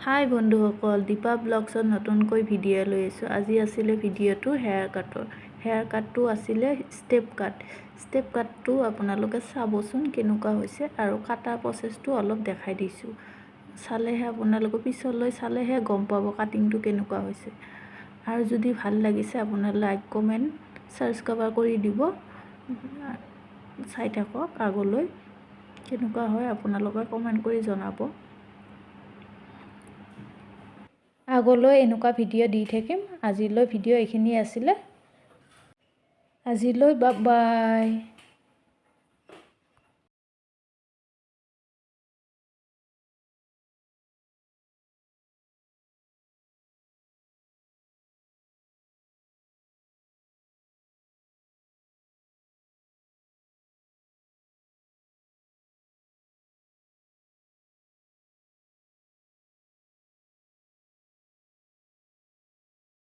হাই বন্ধুসকল, দীপা ব্লগছত নতুনকৈ ভিডিঅ' লৈ আছোঁ। আজি আছিলে ভিডিঅ'টো হেয়াৰ কাটৰ। হেয়াৰ কাটটো আছিলে ষ্টেপ কাটটো আপোনালোকে চাবচোন কেনেকুৱা হৈছে আৰু কাটাৰ প্ৰচেছটো অলপ দেখাই দিছোঁ। চালেহে আপোনালোকে পিছলৈ চালেহে গম পাব কাটিংটো কেনেকুৱা হৈছে। আৰু যদি ভাল লাগিছে আপোনাৰ লাইক কমেণ্ট ছাবস্ক্ৰাইব কৰি দিব। চাই থাকক আগলৈ কেনেকুৱা হয় আপোনালোকে কমেণ্ট কৰি জনাব। আগলৈ এনেকুৱা ভিডিঅ' দি থাকিম। আজিলৈ ভিডিঅ' এইখিনি আছিলে। আজিলৈ বাই।